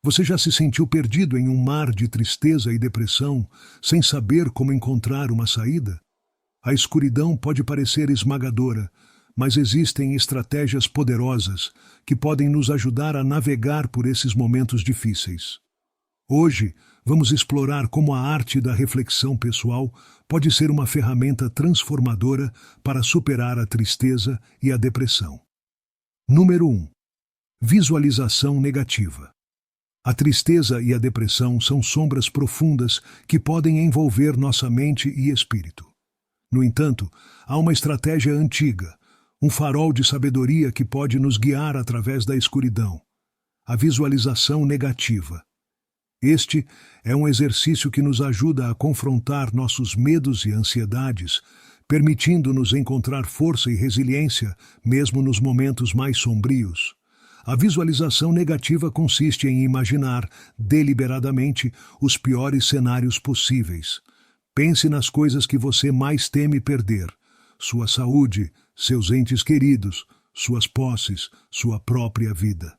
Você já se sentiu perdido em um mar de tristeza e depressão, sem saber como encontrar uma saída? A escuridão pode parecer esmagadora, mas existem estratégias poderosas que podem nos ajudar a navegar por esses momentos difíceis. Hoje, vamos explorar como a arte da reflexão pessoal pode ser uma ferramenta transformadora para superar a tristeza e a depressão. Número 1. Visualização negativa. A tristeza e a depressão são sombras profundas que podem envolver nossa mente e espírito. No entanto, há uma estratégia antiga, um farol de sabedoria que pode nos guiar através da escuridão: a visualização negativa. Este é um exercício que nos ajuda a confrontar nossos medos e ansiedades, permitindo-nos encontrar força e resiliência mesmo nos momentos mais sombrios. A visualização negativa consiste em imaginar, deliberadamente, os piores cenários possíveis. Pense nas coisas que você mais teme perder: sua saúde, seus entes queridos, suas posses, sua própria vida.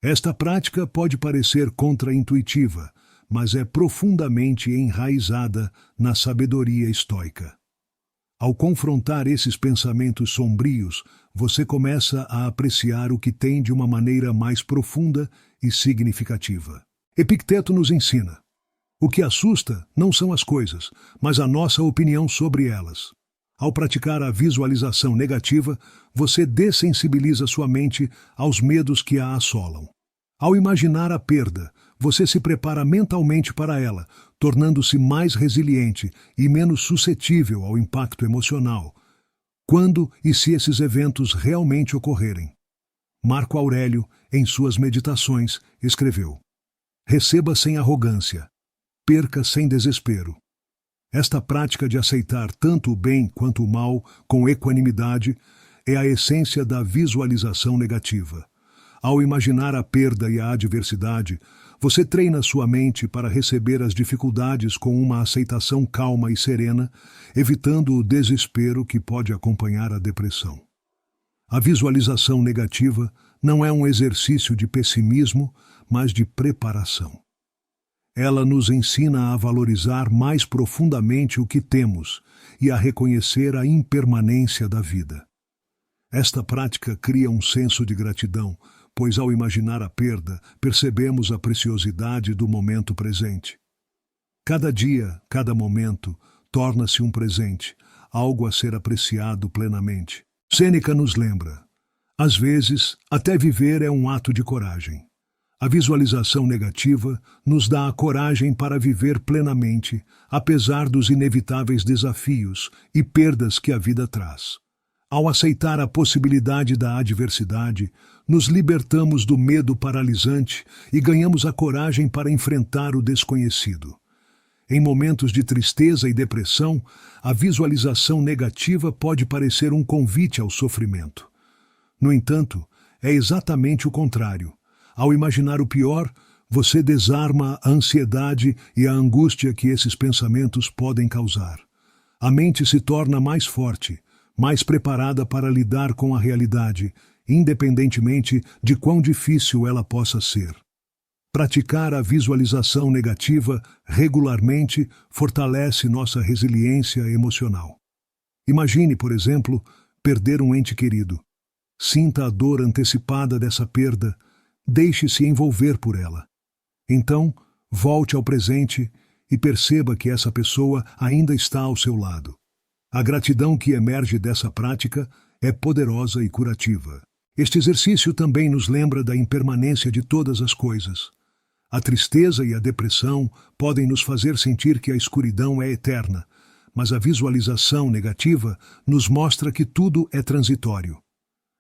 Esta prática pode parecer contraintuitiva, mas é profundamente enraizada na sabedoria estoica. Ao confrontar esses pensamentos sombrios, você começa a apreciar o que tem de uma maneira mais profunda e significativa. Epicteto nos ensina: o que assusta não são as coisas, mas a nossa opinião sobre elas. Ao praticar a visualização negativa, você dessensibiliza sua mente aos medos que a assolam. Ao imaginar a perda, você se prepara mentalmente para ela, tornando-se mais resiliente e menos suscetível ao impacto emocional, quando e se esses eventos realmente ocorrerem. Marco Aurélio, em suas Meditações, escreveu: receba sem arrogância, perca sem desespero. Esta prática de aceitar tanto o bem quanto o mal com equanimidade é a essência da visualização negativa. Ao imaginar a perda e a adversidade, você treina sua mente para receber as dificuldades com uma aceitação calma e serena, evitando o desespero que pode acompanhar a depressão. A visualização negativa não é um exercício de pessimismo, mas de preparação. Ela nos ensina a valorizar mais profundamente o que temos e a reconhecer a impermanência da vida. Esta prática cria um senso de gratidão, pois ao imaginar a perda, percebemos a preciosidade do momento presente. Cada dia, cada momento, torna-se um presente, algo a ser apreciado plenamente. Sêneca nos lembra: às vezes, até viver é um ato de coragem. A visualização negativa nos dá a coragem para viver plenamente, apesar dos inevitáveis desafios e perdas que a vida traz. Ao aceitar a possibilidade da adversidade, nos libertamos do medo paralisante e ganhamos a coragem para enfrentar o desconhecido. Em momentos de tristeza e depressão, a visualização negativa pode parecer um convite ao sofrimento. No entanto, é exatamente o contrário. Ao imaginar o pior, você desarma a ansiedade e a angústia que esses pensamentos podem causar. A mente se torna mais forte, mais preparada para lidar com a realidade, independentemente de quão difícil ela possa ser. Praticar a visualização negativa regularmente fortalece nossa resiliência emocional. Imagine, por exemplo, perder um ente querido. Sinta a dor antecipada dessa perda. Deixe-se envolver por ela. Então, volte ao presente e perceba que essa pessoa ainda está ao seu lado. A gratidão que emerge dessa prática é poderosa e curativa. Este exercício também nos lembra da impermanência de todas as coisas. A tristeza e a depressão podem nos fazer sentir que a escuridão é eterna, mas a visualização negativa nos mostra que tudo é transitório.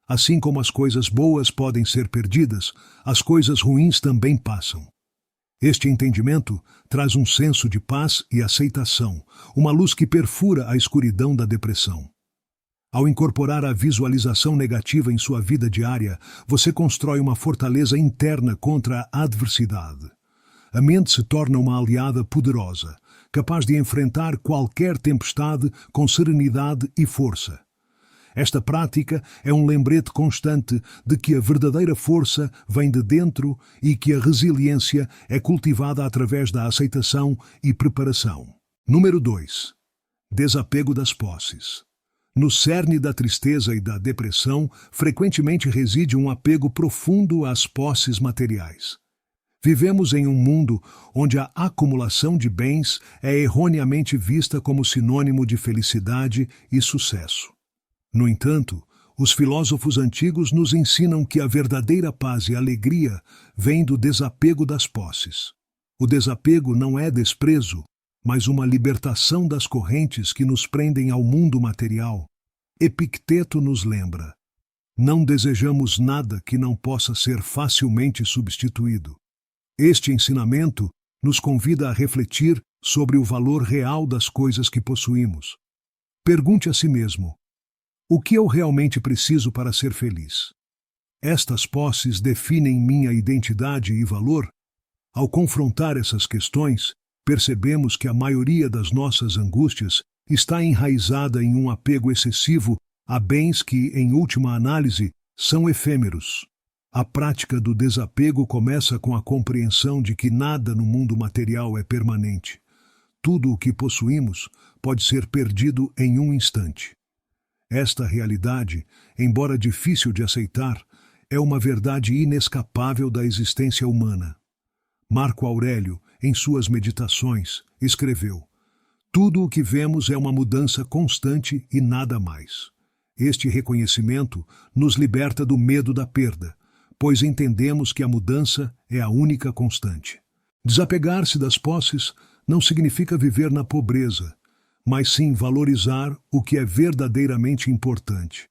Assim como as coisas boas podem ser perdidas, as coisas ruins também passam. Este entendimento traz um senso de paz e aceitação, uma luz que perfura a escuridão da depressão. Ao incorporar a visualização negativa em sua vida diária, você constrói uma fortaleza interna contra a adversidade. A mente se torna uma aliada poderosa, capaz de enfrentar qualquer tempestade com serenidade e força. Esta prática é um lembrete constante de que a verdadeira força vem de dentro e que a resiliência é cultivada através da aceitação e preparação. Número 2. Desapego das posses. No cerne da tristeza e da depressão, frequentemente reside um apego profundo às posses materiais. Vivemos em um mundo onde a acumulação de bens é erroneamente vista como sinônimo de felicidade e sucesso. No entanto, os filósofos antigos nos ensinam que a verdadeira paz e alegria vem do desapego das posses. O desapego não é desprezo, mas uma libertação das correntes que nos prendem ao mundo material. Epicteto nos lembra: não desejamos nada que não possa ser facilmente substituído. Este ensinamento nos convida a refletir sobre o valor real das coisas que possuímos. Pergunte a si mesmo: o que eu realmente preciso para ser feliz? Estas posses definem minha identidade e valor? Ao confrontar essas questões, percebemos que a maioria das nossas angústias está enraizada em um apego excessivo a bens que, em última análise, são efêmeros. A prática do desapego começa com a compreensão de que nada no mundo material é permanente. Tudo o que possuímos pode ser perdido em um instante. Esta realidade, embora difícil de aceitar, é uma verdade inescapável da existência humana. Marco Aurélio, em suas Meditações, escreveu: tudo o que vemos é uma mudança constante e nada mais. Este reconhecimento nos liberta do medo da perda, pois entendemos que a mudança é a única constante. Desapegar-se das posses não significa viver na pobreza, mas sim valorizar o que é verdadeiramente importante.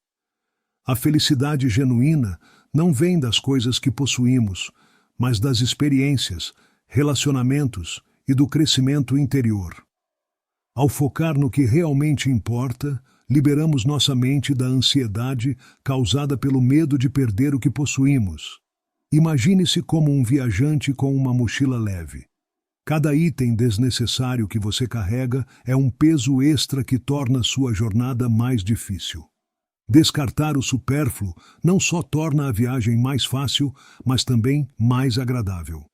A felicidade genuína não vem das coisas que possuímos, mas das experiências, relacionamentos e do crescimento interior. Ao focar no que realmente importa, liberamos nossa mente da ansiedade causada pelo medo de perder o que possuímos. Imagine-se como um viajante com uma mochila leve. Cada item desnecessário que você carrega é um peso extra que torna sua jornada mais difícil. Descartar o supérfluo não só torna a viagem mais fácil, mas também mais agradável.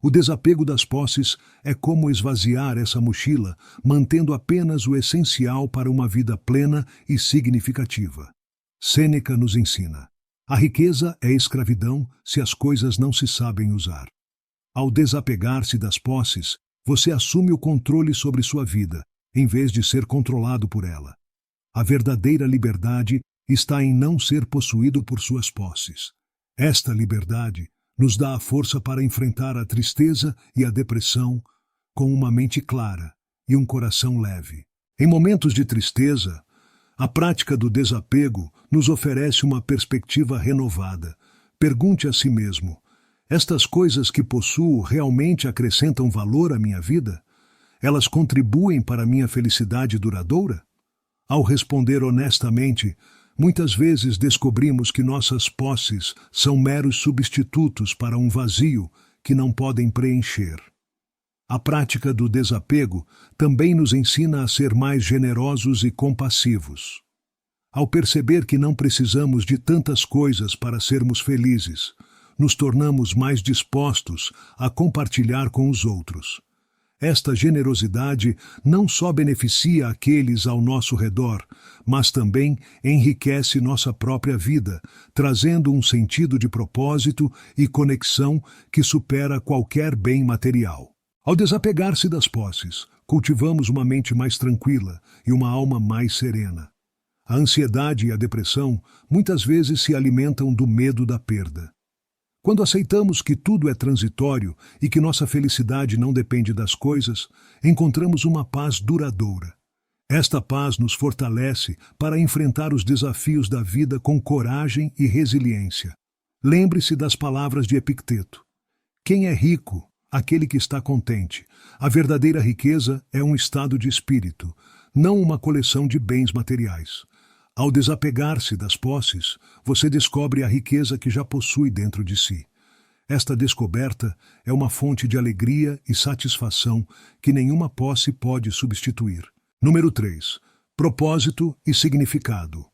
O desapego das posses é como esvaziar essa mochila, mantendo apenas o essencial para uma vida plena e significativa. Sêneca nos ensina: a riqueza é escravidão se as coisas não se sabem usar. Ao desapegar-se das posses, você assume o controle sobre sua vida, em vez de ser controlado por ela. A verdadeira liberdade está em não ser possuído por suas posses. Esta liberdade nos dá a força para enfrentar a tristeza e a depressão com uma mente clara e um coração leve. Em momentos de tristeza, a prática do desapego nos oferece uma perspectiva renovada. Pergunte a si mesmo: estas coisas que possuo realmente acrescentam valor à minha vida? Elas contribuem para a minha felicidade duradoura? Ao responder honestamente, muitas vezes descobrimos que nossas posses são meros substitutos para um vazio que não podem preencher. A prática do desapego também nos ensina a ser mais generosos e compassivos. Ao perceber que não precisamos de tantas coisas para sermos felizes, nos tornamos mais dispostos a compartilhar com os outros. Esta generosidade não só beneficia aqueles ao nosso redor, mas também enriquece nossa própria vida, trazendo um sentido de propósito e conexão que supera qualquer bem material. Ao desapegar-se das posses, cultivamos uma mente mais tranquila e uma alma mais serena. A ansiedade e a depressão muitas vezes se alimentam do medo da perda. Quando aceitamos que tudo é transitório e que nossa felicidade não depende das coisas, encontramos uma paz duradoura. Esta paz nos fortalece para enfrentar os desafios da vida com coragem e resiliência. Lembre-se das palavras de Epicteto: quem é rico? Aquele que está contente. A verdadeira riqueza é um estado de espírito, não uma coleção de bens materiais. Ao desapegar-se das posses, você descobre a riqueza que já possui dentro de si. Esta descoberta é uma fonte de alegria e satisfação que nenhuma posse pode substituir. Número 3. Propósito e significado.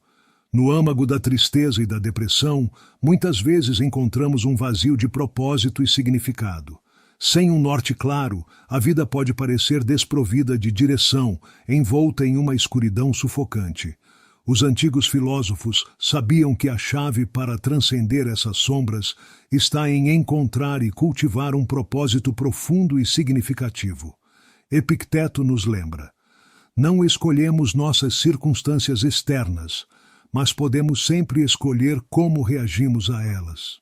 No âmago da tristeza e da depressão, muitas vezes encontramos um vazio de propósito e significado. Sem um norte claro, a vida pode parecer desprovida de direção, envolta em uma escuridão sufocante. Os antigos filósofos sabiam que a chave para transcender essas sombras está em encontrar e cultivar um propósito profundo e significativo. Epicteto nos lembra: não escolhemos nossas circunstâncias externas, mas podemos sempre escolher como reagimos a elas.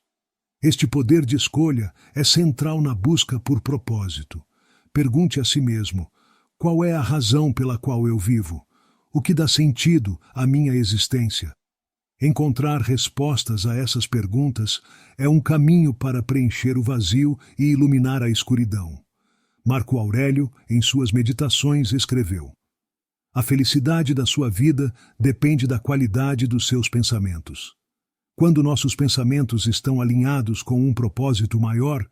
Este poder de escolha é central na busca por propósito. Pergunte a si mesmo: qual é a razão pela qual eu vivo? O que dá sentido à minha existência? Encontrar respostas a essas perguntas é um caminho para preencher o vazio e iluminar a escuridão. Marco Aurélio, em suas meditações, escreveu: a felicidade da sua vida depende da qualidade dos seus pensamentos. Quando nossos pensamentos estão alinhados com um propósito maior,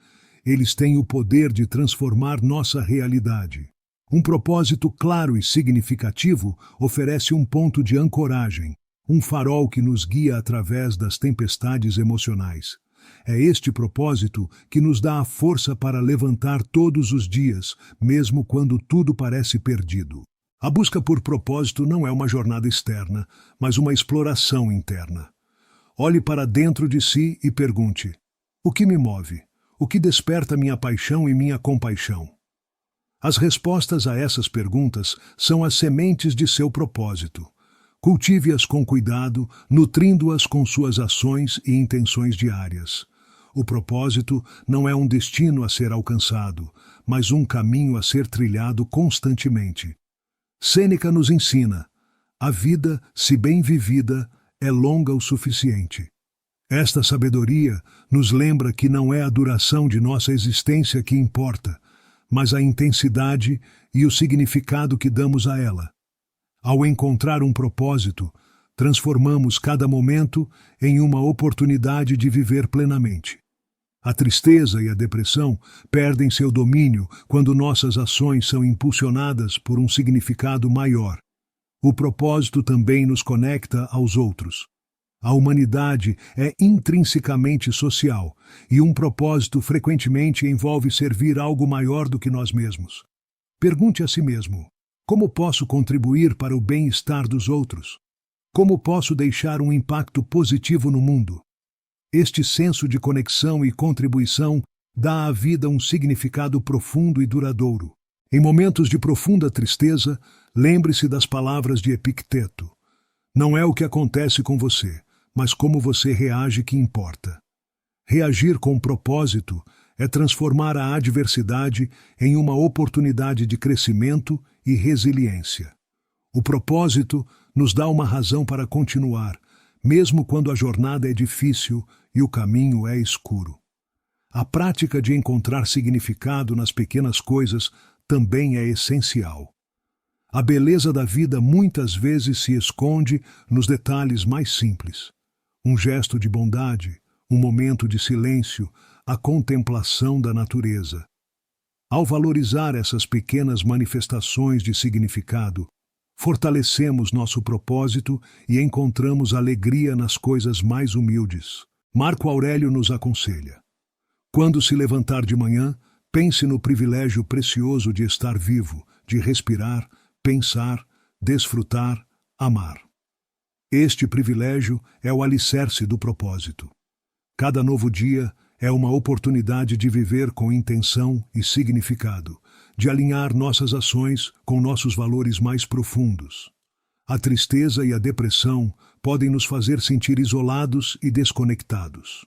eles têm o poder de transformar nossa realidade. Um propósito claro e significativo oferece um ponto de ancoragem, um farol que nos guia através das tempestades emocionais. É este propósito que nos dá a força para levantar todos os dias, mesmo quando tudo parece perdido. A busca por propósito não é uma jornada externa, mas uma exploração interna. Olhe para dentro de si e pergunte: o que me move? O que desperta minha paixão e minha compaixão? As respostas a essas perguntas são as sementes de seu propósito. Cultive-as com cuidado, nutrindo-as com suas ações e intenções diárias. O propósito não é um destino a ser alcançado, mas um caminho a ser trilhado constantemente. Sêneca nos ensina: a vida, se bem vivida, é longa o suficiente. Esta sabedoria nos lembra que não é a duração de nossa existência que importa, mas a intensidade e o significado que damos a ela. Ao encontrar um propósito, transformamos cada momento em uma oportunidade de viver plenamente. A tristeza e a depressão perdem seu domínio quando nossas ações são impulsionadas por um significado maior. O propósito também nos conecta aos outros. A humanidade é intrinsecamente social, e um propósito frequentemente envolve servir algo maior do que nós mesmos. Pergunte a si mesmo: como posso contribuir para o bem-estar dos outros? Como posso deixar um impacto positivo no mundo? Este senso de conexão e contribuição dá à vida um significado profundo e duradouro. Em momentos de profunda tristeza, lembre-se das palavras de Epicteto: não é o que acontece com você, mas como você reage que importa. Reagir com propósito é transformar a adversidade em uma oportunidade de crescimento e resiliência. O propósito nos dá uma razão para continuar, mesmo quando a jornada é difícil e o caminho é escuro. A prática de encontrar significado nas pequenas coisas também é essencial. A beleza da vida muitas vezes se esconde nos detalhes mais simples. Um gesto de bondade, um momento de silêncio, a contemplação da natureza. Ao valorizar essas pequenas manifestações de significado, fortalecemos nosso propósito e encontramos alegria nas coisas mais humildes. Marco Aurélio nos aconselha: quando se levantar de manhã, pense no privilégio precioso de estar vivo, de respirar, pensar, desfrutar, amar. Este privilégio é o alicerce do propósito. Cada novo dia é uma oportunidade de viver com intenção e significado, de alinhar nossas ações com nossos valores mais profundos. A tristeza e a depressão podem nos fazer sentir isolados e desconectados.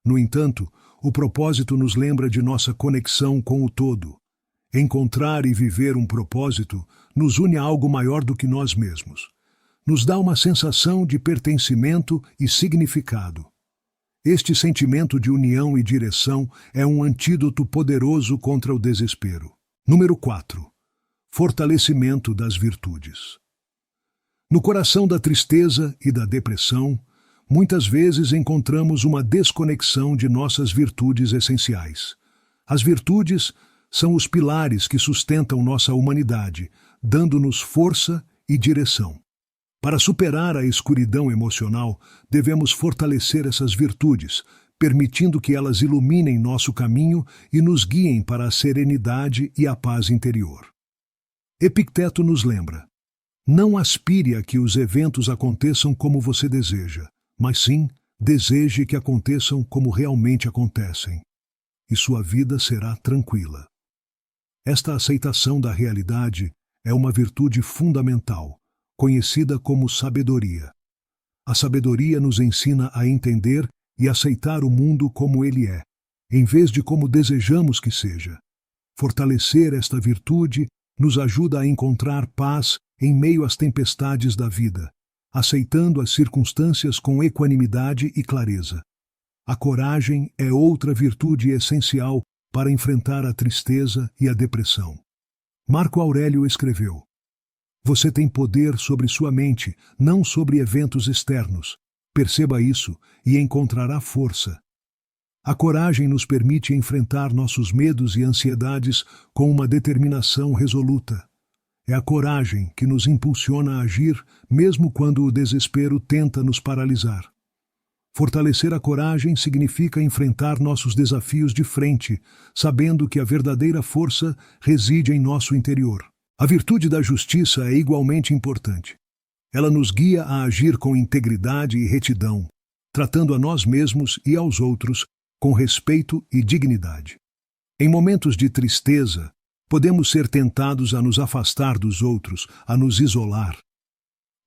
No entanto, o propósito nos lembra de nossa conexão com o todo. Encontrar e viver um propósito nos une a algo maior do que nós mesmos. Nos dá uma sensação de pertencimento e significado. Este sentimento de união e direção é um antídoto poderoso contra o desespero. Número 4. Fortalecimento das virtudes. No coração da tristeza e da depressão, muitas vezes encontramos uma desconexão de nossas virtudes essenciais. As virtudes são os pilares que sustentam nossa humanidade, dando-nos força e direção. Para superar a escuridão emocional, devemos fortalecer essas virtudes, permitindo que elas iluminem nosso caminho e nos guiem para a serenidade e a paz interior. Epicteto nos lembra: não aspire a que os eventos aconteçam como você deseja, mas sim deseje que aconteçam como realmente acontecem, e sua vida será tranquila. Esta aceitação da realidade é uma virtude fundamental, conhecida como sabedoria. A sabedoria nos ensina a entender e aceitar o mundo como ele é, em vez de como desejamos que seja. Fortalecer esta virtude nos ajuda a encontrar paz em meio às tempestades da vida, aceitando as circunstâncias com equanimidade e clareza. A coragem é outra virtude essencial para enfrentar a tristeza e a depressão. Marco Aurélio escreveu: você tem poder sobre sua mente, não sobre eventos externos. Perceba isso e encontrará força. A coragem nos permite enfrentar nossos medos e ansiedades com uma determinação resoluta. É a coragem que nos impulsiona a agir, mesmo quando o desespero tenta nos paralisar. Fortalecer a coragem significa enfrentar nossos desafios de frente, sabendo que a verdadeira força reside em nosso interior. A virtude da justiça é igualmente importante. Ela nos guia a agir com integridade e retidão, tratando a nós mesmos e aos outros com respeito e dignidade. Em momentos de tristeza, podemos ser tentados a nos afastar dos outros, a nos isolar.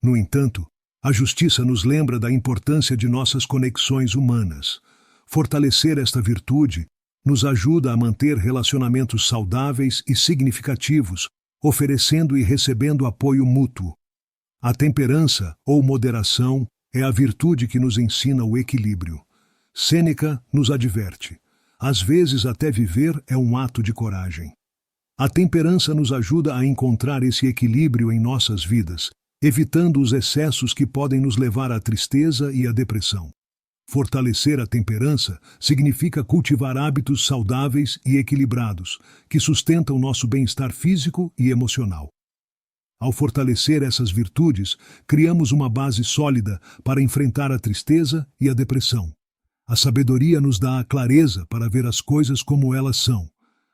No entanto, a justiça nos lembra da importância de nossas conexões humanas. Fortalecer esta virtude nos ajuda a manter relacionamentos saudáveis e significativos, oferecendo e recebendo apoio mútuo. A temperança, ou moderação, é a virtude que nos ensina o equilíbrio. Sêneca nos adverte: às vezes até viver é um ato de coragem. A temperança nos ajuda a encontrar esse equilíbrio em nossas vidas, evitando os excessos que podem nos levar à tristeza e à depressão. Fortalecer a temperança significa cultivar hábitos saudáveis e equilibrados, que sustentam nosso bem-estar físico e emocional. Ao fortalecer essas virtudes, criamos uma base sólida para enfrentar a tristeza e a depressão. A sabedoria nos dá a clareza para ver as coisas como elas são.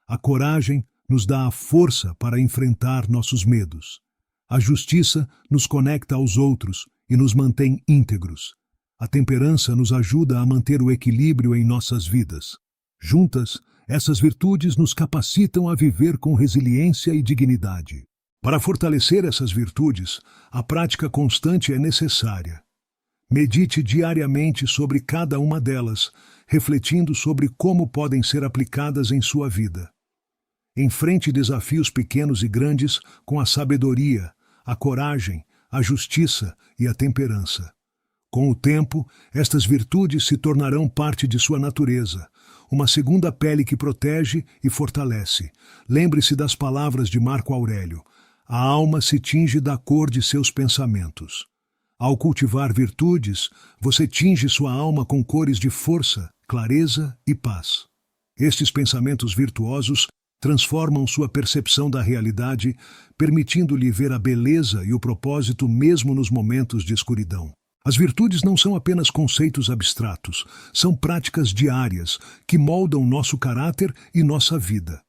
A coragem nos dá a força para enfrentar nossos medos. A justiça nos conecta aos outros e nos mantém íntegros. A temperança nos ajuda a manter o equilíbrio em nossas vidas. Juntas, essas virtudes nos capacitam a viver com resiliência e dignidade. Para fortalecer essas virtudes, a prática constante é necessária. Medite diariamente sobre cada uma delas, refletindo sobre como podem ser aplicadas em sua vida. Enfrente desafios pequenos e grandes com a sabedoria, a coragem, a justiça e a temperança. Com o tempo, estas virtudes se tornarão parte de sua natureza, uma segunda pele que protege e fortalece. Lembre-se das palavras de Marco Aurélio: a alma se tinge da cor de seus pensamentos. Ao cultivar virtudes, você tinge sua alma com cores de força, clareza e paz. Estes pensamentos virtuosos transformam sua percepção da realidade, permitindo-lhe ver a beleza e o propósito mesmo nos momentos de escuridão. As virtudes não são apenas conceitos abstratos, são práticas diárias que moldam nosso caráter e nossa vida.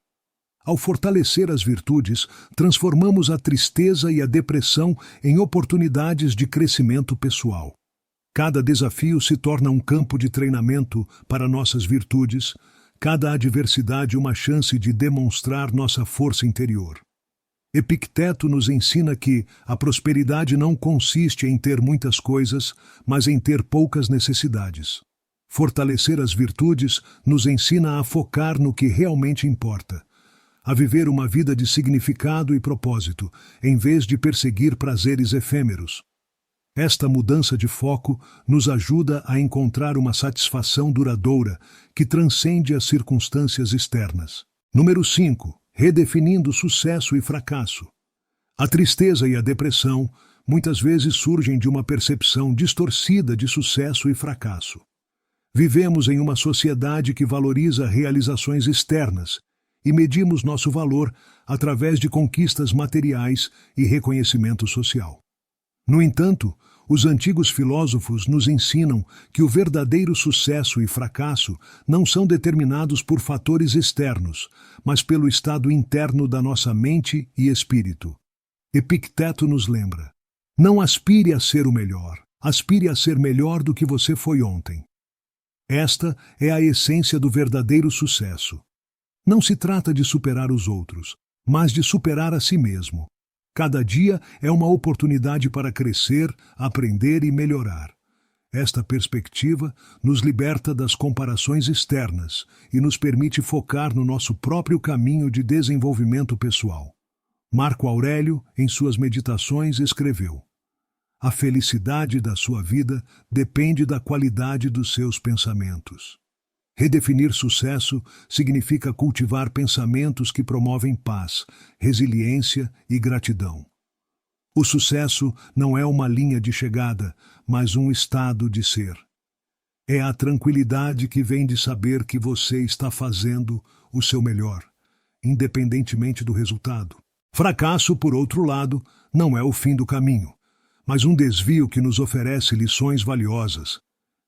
Ao fortalecer as virtudes, transformamos a tristeza e a depressão em oportunidades de crescimento pessoal. Cada desafio se torna um campo de treinamento para nossas virtudes, cada adversidade uma chance de demonstrar nossa força interior. Epicteto nos ensina que a prosperidade não consiste em ter muitas coisas, mas em ter poucas necessidades. Fortalecer as virtudes nos ensina a focar no que realmente importa, a viver uma vida de significado e propósito, em vez de perseguir prazeres efêmeros. Esta mudança de foco nos ajuda a encontrar uma satisfação duradoura que transcende as circunstâncias externas. Número 5. Redefinindo sucesso e fracasso. A tristeza e a depressão muitas vezes surgem de uma percepção distorcida de sucesso e fracasso. Vivemos em uma sociedade que valoriza realizações externas e medimos nosso valor através de conquistas materiais e reconhecimento social. No entanto, os antigos filósofos nos ensinam que o verdadeiro sucesso e fracasso não são determinados por fatores externos, mas pelo estado interno da nossa mente e espírito. Epicteto nos lembra: não aspire a ser o melhor, aspire a ser melhor do que você foi ontem. Esta é a essência do verdadeiro sucesso. Não se trata de superar os outros, mas de superar a si mesmo. Cada dia é uma oportunidade para crescer, aprender e melhorar. Esta perspectiva nos liberta das comparações externas e nos permite focar no nosso próprio caminho de desenvolvimento pessoal. Marco Aurélio, em suas meditações, escreveu: a felicidade da sua vida depende da qualidade dos seus pensamentos. Redefinir sucesso significa cultivar pensamentos que promovem paz, resiliência e gratidão. O sucesso não é uma linha de chegada, mas um estado de ser. É a tranquilidade que vem de saber que você está fazendo o seu melhor, independentemente do resultado. Fracasso, por outro lado, não é o fim do caminho, mas um desvio que nos oferece lições valiosas.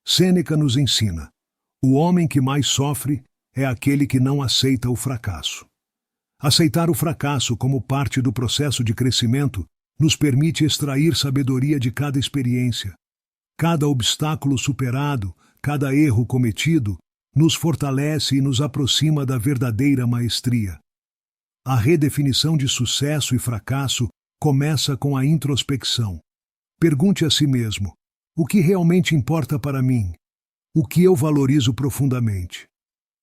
Sêneca nos ensina: o homem que mais sofre é aquele que não aceita o fracasso. Aceitar o fracasso como parte do processo de crescimento nos permite extrair sabedoria de cada experiência. Cada obstáculo superado, cada erro cometido, nos fortalece e nos aproxima da verdadeira maestria. A redefinição de sucesso e fracasso começa com a introspecção. Pergunte a si mesmo: o que realmente importa para mim? O que eu valorizo profundamente?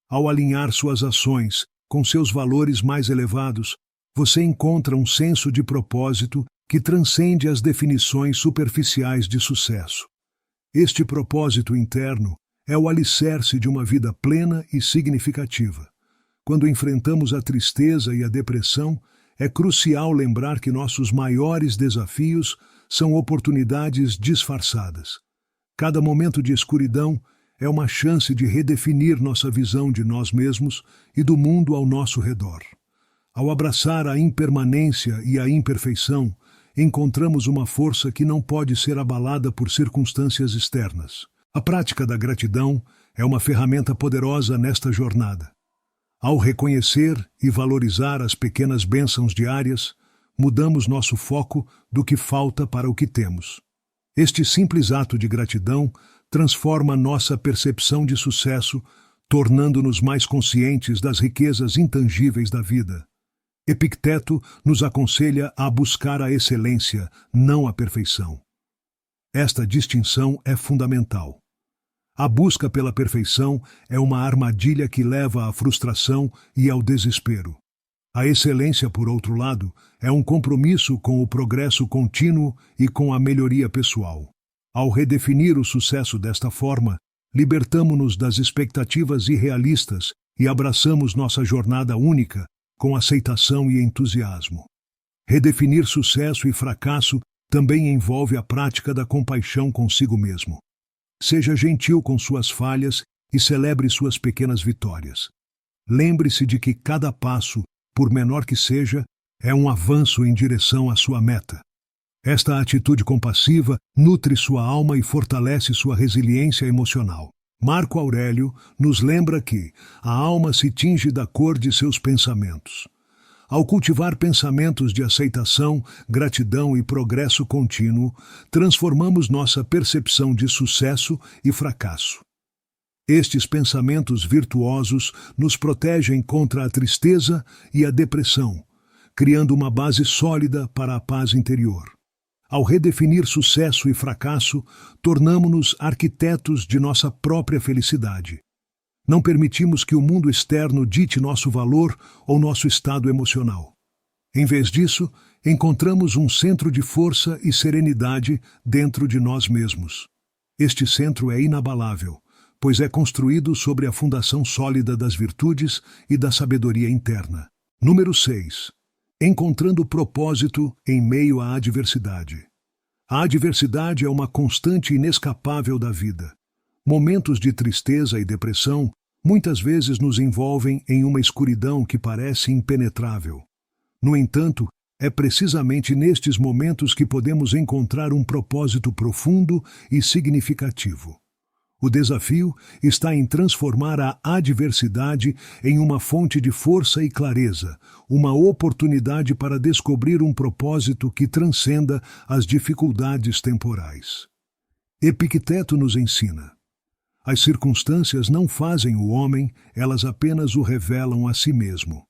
Ao alinhar suas ações com seus valores mais elevados, você encontra um senso de propósito que transcende as definições superficiais de sucesso. Este propósito interno é o alicerce de uma vida plena e significativa. Quando enfrentamos a tristeza e a depressão, é crucial lembrar que nossos maiores desafios são oportunidades disfarçadas. Cada momento de escuridão é uma chance de redefinir nossa visão de nós mesmos e do mundo ao nosso redor. Ao abraçar a impermanência e a imperfeição, encontramos uma força que não pode ser abalada por circunstâncias externas. A prática da gratidão é uma ferramenta poderosa nesta jornada. Ao reconhecer e valorizar as pequenas bênçãos diárias, mudamos nosso foco do que falta para o que temos. Este simples ato de gratidão transforma nossa percepção de sucesso, tornando-nos mais conscientes das riquezas intangíveis da vida. Epicteto nos aconselha a buscar a excelência, não a perfeição. Esta distinção é fundamental. A busca pela perfeição é uma armadilha que leva à frustração e ao desespero. A excelência, por outro lado, é um compromisso com o progresso contínuo e com a melhoria pessoal. Ao redefinir o sucesso desta forma, libertamo-nos das expectativas irrealistas e abraçamos nossa jornada única com aceitação e entusiasmo. Redefinir sucesso e fracasso também envolve a prática da compaixão consigo mesmo. Seja gentil com suas falhas e celebre suas pequenas vitórias. Lembre-se de que cada passo, por menor que seja, é um avanço em direção à sua meta. Esta atitude compassiva nutre sua alma e fortalece sua resiliência emocional. Marco Aurélio nos lembra que a alma se tinge da cor de seus pensamentos. Ao cultivar pensamentos de aceitação, gratidão e progresso contínuo, transformamos nossa percepção de sucesso e fracasso. Estes pensamentos virtuosos nos protegem contra a tristeza e a depressão, criando uma base sólida para a paz interior. Ao redefinir sucesso e fracasso, tornamo-nos arquitetos de nossa própria felicidade. Não permitimos que o mundo externo dite nosso valor ou nosso estado emocional. Em vez disso, encontramos um centro de força e serenidade dentro de nós mesmos. Este centro é inabalável, pois é construído sobre a fundação sólida das virtudes e da sabedoria interna. Número 6. Encontrando propósito em meio à adversidade. A adversidade é uma constante inescapável da vida. Momentos de tristeza e depressão muitas vezes nos envolvem em uma escuridão que parece impenetrável. No entanto, É precisamente nestes momentos que podemos encontrar um propósito profundo e significativo. O desafio está em transformar a adversidade em uma fonte de força e clareza, uma oportunidade para descobrir um propósito que transcenda as dificuldades temporais. Epicteto nos ensina: as circunstâncias não fazem o homem, elas apenas o revelam a si mesmo.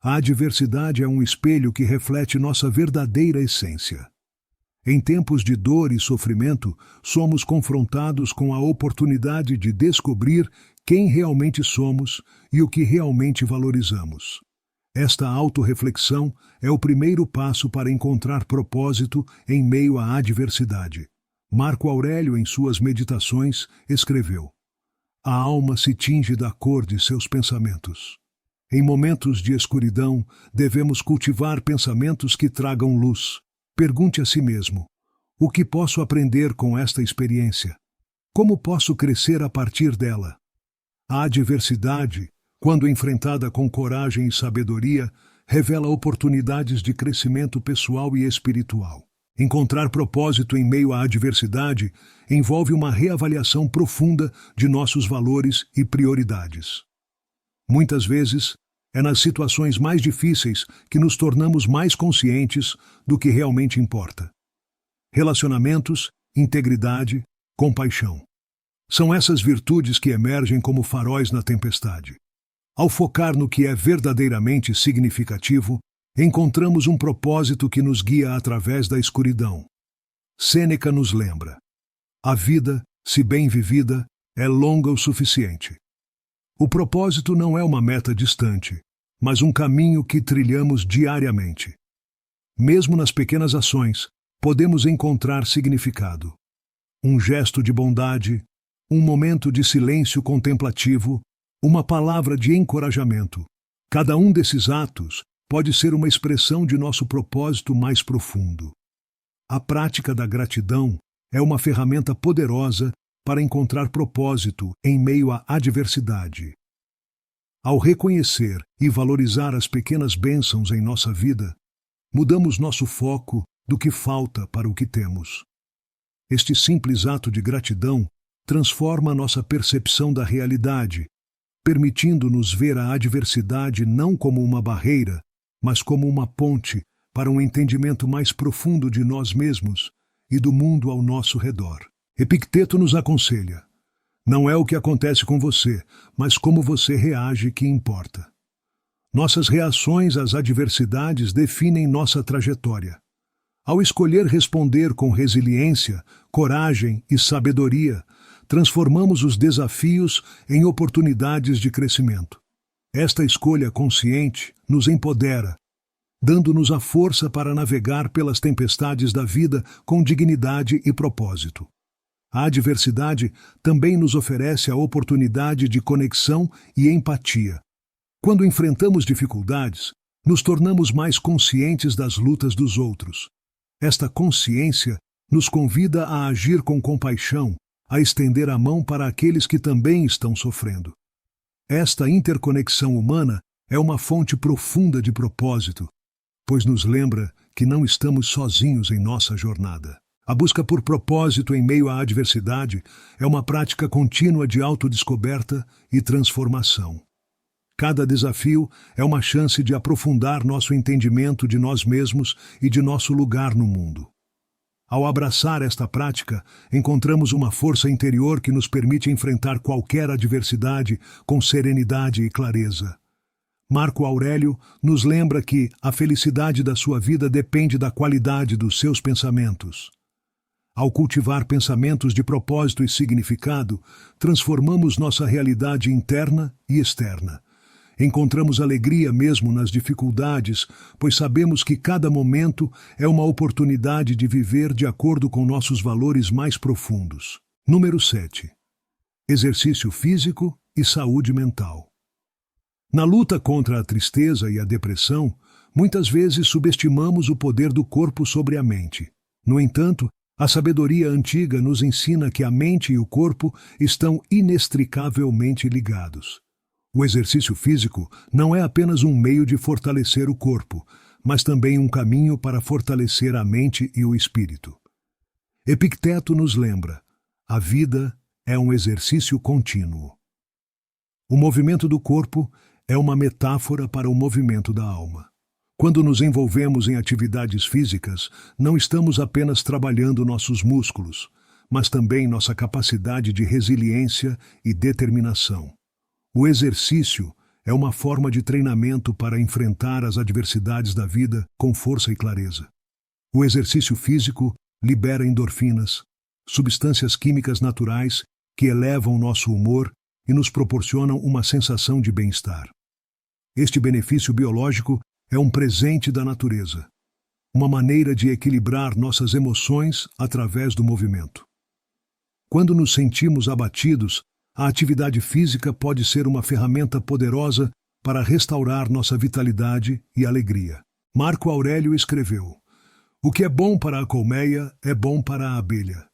A adversidade é um espelho que reflete nossa verdadeira essência. Em tempos de dor e sofrimento, somos confrontados com a oportunidade de descobrir quem realmente somos e o que realmente valorizamos. Esta autorreflexão é o primeiro passo para encontrar propósito em meio à adversidade. Marco Aurélio, em suas Meditações, escreveu: a alma se tinge da cor de seus pensamentos. Em momentos de escuridão, devemos cultivar pensamentos que tragam luz. Pergunte a si mesmo: o que posso aprender com esta experiência? Como posso crescer a partir dela? A adversidade, quando enfrentada com coragem e sabedoria, revela oportunidades de crescimento pessoal e espiritual. Encontrar propósito em meio à adversidade envolve uma reavaliação profunda de nossos valores e prioridades. Muitas vezes, é nas situações mais difíceis que nos tornamos mais conscientes do que realmente importa. Relacionamentos, integridade, compaixão. São essas virtudes que emergem como faróis na tempestade. Ao focar no que é verdadeiramente significativo, encontramos um propósito que nos guia através da escuridão. Sêneca nos lembra: a vida, se bem vivida, é longa o suficiente. O propósito não é uma meta distante, mas um caminho que trilhamos diariamente. Mesmo nas pequenas ações, podemos encontrar significado. Um gesto de bondade, um momento de silêncio contemplativo, uma palavra de encorajamento. Cada um desses atos pode ser uma expressão de nosso propósito mais profundo. A prática da gratidão é uma ferramenta poderosa para encontrar propósito em meio à adversidade. Ao reconhecer e valorizar as pequenas bênçãos em nossa vida, mudamos nosso foco do que falta para o que temos. Este simples ato de gratidão transforma nossa percepção da realidade, permitindo-nos ver a adversidade não como uma barreira, mas como uma ponte para um entendimento mais profundo de nós mesmos e do mundo ao nosso redor. Epicteto nos aconselha: não é o que acontece com você, mas como você reage que importa. Nossas reações às adversidades definem nossa trajetória. Ao escolher responder com resiliência, coragem e sabedoria, transformamos os desafios em oportunidades de crescimento. Esta escolha consciente nos empodera, dando-nos a força para navegar pelas tempestades da vida com dignidade e propósito. A adversidade também nos oferece a oportunidade de conexão e empatia. Quando enfrentamos dificuldades, nos tornamos mais conscientes das lutas dos outros. Esta consciência nos convida a agir com compaixão, a estender a mão para aqueles que também estão sofrendo. Esta interconexão humana é uma fonte profunda de propósito, pois nos lembra que não estamos sozinhos em nossa jornada. A busca por propósito em meio à adversidade é uma prática contínua de autodescoberta e transformação. Cada desafio é uma chance de aprofundar nosso entendimento de nós mesmos e de nosso lugar no mundo. Ao abraçar esta prática, encontramos uma força interior que nos permite enfrentar qualquer adversidade com serenidade e clareza. Marco Aurélio nos lembra que a felicidade da sua vida depende da qualidade dos seus pensamentos. Ao cultivar pensamentos de propósito e significado, transformamos nossa realidade interna e externa. Encontramos alegria mesmo nas dificuldades, pois sabemos que cada momento é uma oportunidade de viver de acordo com nossos valores mais profundos. Número 7. Exercício físico e saúde mental. Na luta contra a tristeza e a depressão, muitas vezes subestimamos o poder do corpo sobre a mente. No entanto, a sabedoria antiga nos ensina que a mente e o corpo estão inextricavelmente ligados. O exercício físico não é apenas um meio de fortalecer o corpo, mas também um caminho para fortalecer a mente e o espírito. Epicteto nos lembra: a vida é um exercício contínuo. O movimento do corpo é uma metáfora para o movimento da alma. Quando nos envolvemos em atividades físicas, não estamos apenas trabalhando nossos músculos, mas também nossa capacidade de resiliência e determinação. O exercício é uma forma de treinamento para enfrentar as adversidades da vida com força e clareza. O exercício físico libera endorfinas, substâncias químicas naturais que elevam nosso humor e nos proporcionam uma sensação de bem-estar. Este benefício biológico é um presente da natureza, uma maneira de equilibrar nossas emoções através do movimento. Quando nos sentimos abatidos, a atividade física pode ser uma ferramenta poderosa para restaurar nossa vitalidade e alegria. Marco Aurélio escreveu: "O que é bom para a colmeia é bom para a abelha.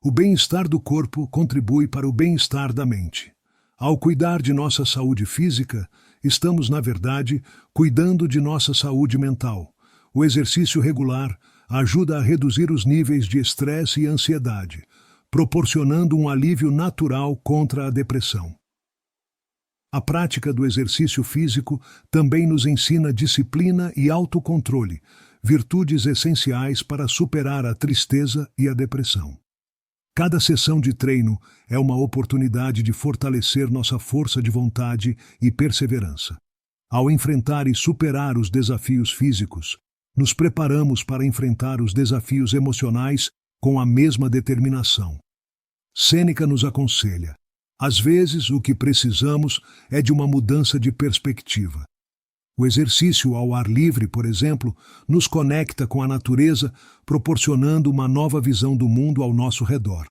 O bem-estar do corpo contribui para o bem-estar da mente. Ao cuidar de nossa saúde física, estamos, na verdade, cuidando de nossa saúde mental. O exercício regular ajuda a reduzir os níveis de estresse e ansiedade, proporcionando um alívio natural contra a depressão." A prática do exercício físico também nos ensina disciplina e autocontrole, virtudes essenciais para superar a tristeza e a depressão. Cada sessão de treino é uma oportunidade de fortalecer nossa força de vontade e perseverança. Ao enfrentar e superar os desafios físicos, nos preparamos para enfrentar os desafios emocionais com a mesma determinação. Sêneca nos aconselha: às vezes o que precisamos é de uma mudança de perspectiva. O exercício ao ar livre, por exemplo, nos conecta com a natureza, proporcionando uma nova visão do mundo ao nosso redor.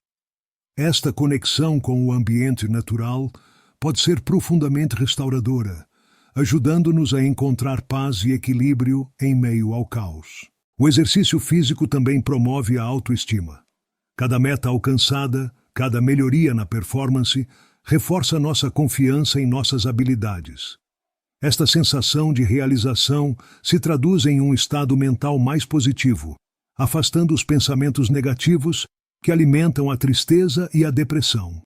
Esta conexão com o ambiente natural pode ser profundamente restauradora, ajudando-nos a encontrar paz e equilíbrio em meio ao caos. O exercício físico também promove a autoestima. Cada meta alcançada, cada melhoria na performance, reforça nossa confiança em nossas habilidades. Esta sensação de realização se traduz em um estado mental mais positivo, afastando os pensamentos negativos que alimentam a tristeza e a depressão.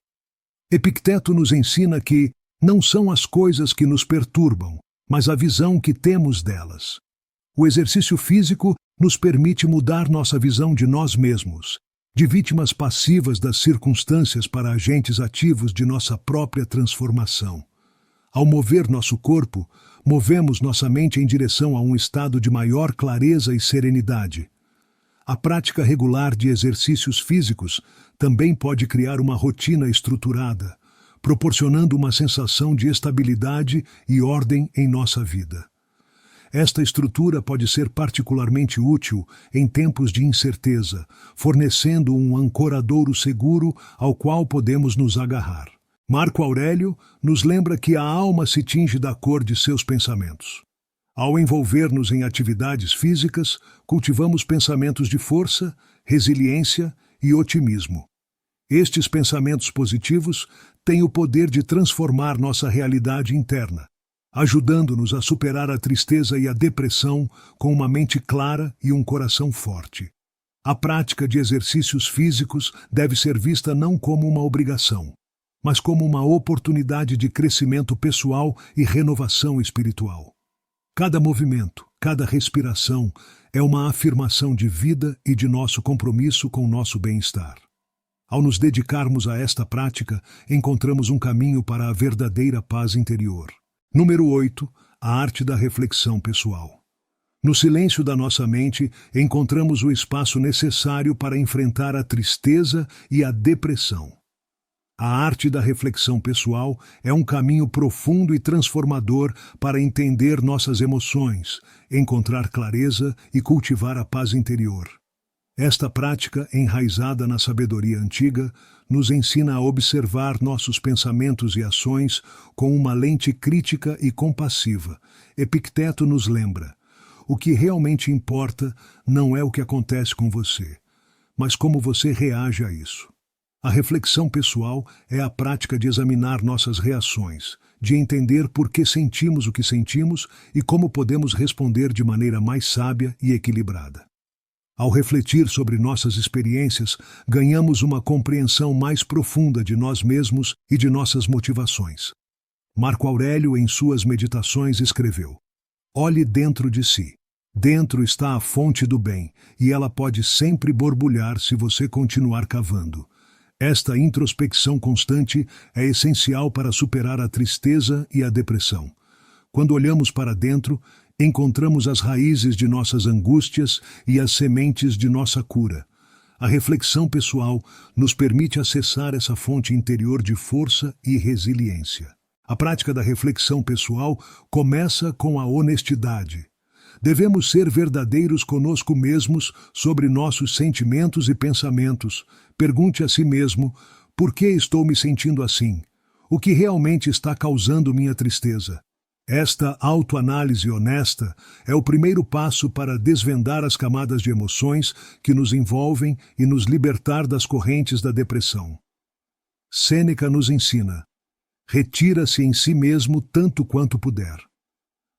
Epicteto nos ensina que não são as coisas que nos perturbam, mas a visão que temos delas. O exercício físico nos permite mudar nossa visão de nós mesmos, de vítimas passivas das circunstâncias para agentes ativos de nossa própria transformação. Ao mover nosso corpo, movemos nossa mente em direção a um estado de maior clareza e serenidade. A prática regular de exercícios físicos também pode criar uma rotina estruturada, proporcionando uma sensação de estabilidade e ordem em nossa vida. Esta estrutura pode ser particularmente útil em tempos de incerteza, fornecendo um ancoradouro seguro ao qual podemos nos agarrar. Marco Aurélio nos lembra que a alma se tinge da cor de seus pensamentos. Ao envolver-nos em atividades físicas, cultivamos pensamentos de força, resiliência e otimismo. Estes pensamentos positivos têm o poder de transformar nossa realidade interna, ajudando-nos a superar a tristeza e a depressão com uma mente clara e um coração forte. A prática de exercícios físicos deve ser vista não como uma obrigação, mas como uma oportunidade de crescimento pessoal e renovação espiritual. Cada movimento, cada respiração é uma afirmação de vida e de nosso compromisso com nosso bem-estar. Ao nos dedicarmos a esta prática, encontramos um caminho para a verdadeira paz interior. Número 8. A arte da reflexão pessoal. No silêncio da nossa mente, encontramos o espaço necessário para enfrentar a tristeza e a depressão. A arte da reflexão pessoal é um caminho profundo e transformador para entender nossas emoções, encontrar clareza e cultivar a paz interior. Esta prática, enraizada na sabedoria antiga, nos ensina a observar nossos pensamentos e ações com uma lente crítica e compassiva. Epicteto nos lembra: o que realmente importa não é o que acontece com você, mas como você reage a isso. A reflexão pessoal é a prática de examinar nossas reações, de entender por que sentimos o que sentimos e como podemos responder de maneira mais sábia e equilibrada. Ao refletir sobre nossas experiências, ganhamos uma compreensão mais profunda de nós mesmos e de nossas motivações. Marco Aurélio, em suas Meditações, escreveu: "Olhe dentro de si. Dentro está a fonte do bem, e ela pode sempre borbulhar se você continuar cavando. Esta introspecção constante é essencial para superar a tristeza e a depressão. Quando olhamos para dentro, encontramos as raízes de nossas angústias e as sementes de nossa cura. A reflexão pessoal nos permite acessar essa fonte interior de força e resiliência. A prática da reflexão pessoal começa com a honestidade. Devemos ser verdadeiros conosco mesmos sobre nossos sentimentos e pensamentos. Pergunte a si mesmo: por que estou me sentindo assim? O que realmente está causando minha tristeza? Esta autoanálise honesta é o primeiro passo para desvendar as camadas de emoções que nos envolvem e nos libertar das correntes da depressão. Sêneca nos ensina: retira-se em si mesmo tanto quanto puder.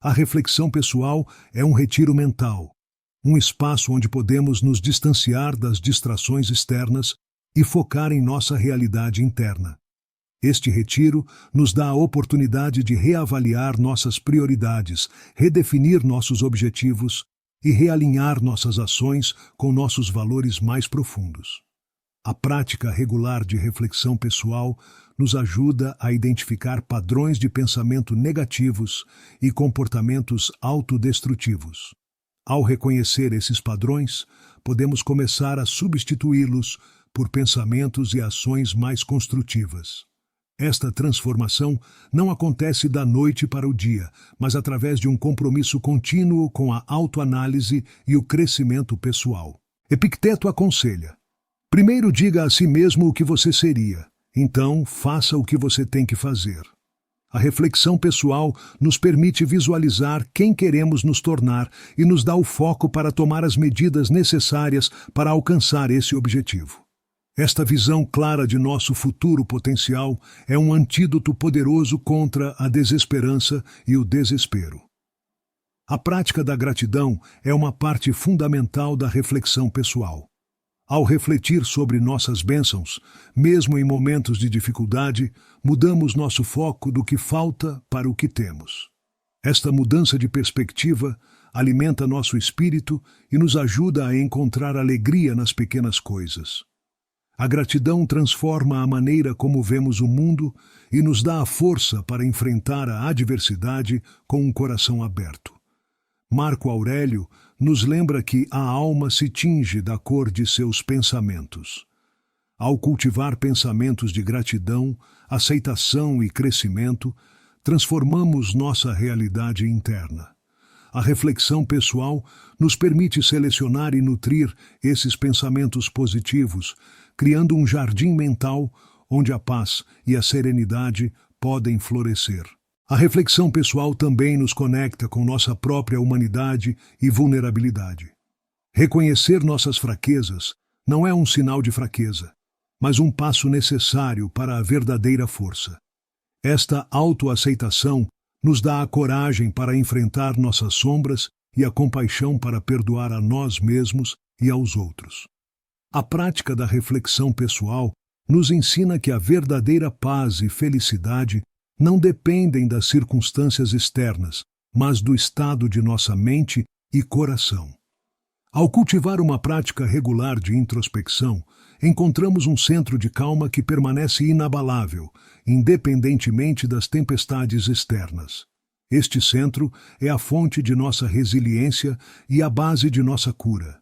A reflexão pessoal é um retiro mental, um espaço onde podemos nos distanciar das distrações externas e focar em nossa realidade interna. Este retiro nos dá a oportunidade de reavaliar nossas prioridades, redefinir nossos objetivos e realinhar nossas ações com nossos valores mais profundos. A prática regular de reflexão pessoal nos ajuda a identificar padrões de pensamento negativos e comportamentos autodestrutivos. Ao reconhecer esses padrões, podemos começar a substituí-los por pensamentos e ações mais construtivas. Esta transformação não acontece da noite para o dia, mas através de um compromisso contínuo com a autoanálise e o crescimento pessoal. Epicteto aconselha: primeiro diga a si mesmo o que você seria, então faça o que você tem que fazer. A reflexão pessoal nos permite visualizar quem queremos nos tornar e nos dá o foco para tomar as medidas necessárias para alcançar esse objetivo. Esta visão clara de nosso futuro potencial é um antídoto poderoso contra a desesperança e o desespero. A prática da gratidão é uma parte fundamental da reflexão pessoal. Ao refletir sobre nossas bênçãos, mesmo em momentos de dificuldade, mudamos nosso foco do que falta para o que temos. Esta mudança de perspectiva alimenta nosso espírito e nos ajuda a encontrar alegria nas pequenas coisas. A gratidão transforma a maneira como vemos o mundo e nos dá a força para enfrentar a adversidade com um coração aberto. Marco Aurélio nos lembra que a alma se tinge da cor de seus pensamentos. Ao cultivar pensamentos de gratidão, aceitação e crescimento, transformamos nossa realidade interna. A reflexão pessoal nos permite selecionar e nutrir esses pensamentos positivos, criando um jardim mental onde a paz e a serenidade podem florescer. A reflexão pessoal também nos conecta com nossa própria humanidade e vulnerabilidade. Reconhecer nossas fraquezas não é um sinal de fraqueza, mas um passo necessário para a verdadeira força. Esta autoaceitação nos dá a coragem para enfrentar nossas sombras e a compaixão para perdoar a nós mesmos e aos outros. A prática da reflexão pessoal nos ensina que a verdadeira paz e felicidade não dependem das circunstâncias externas, mas do estado de nossa mente e coração. Ao cultivar uma prática regular de introspecção, encontramos um centro de calma que permanece inabalável, independentemente das tempestades externas. Este centro é a fonte de nossa resiliência e a base de nossa cura.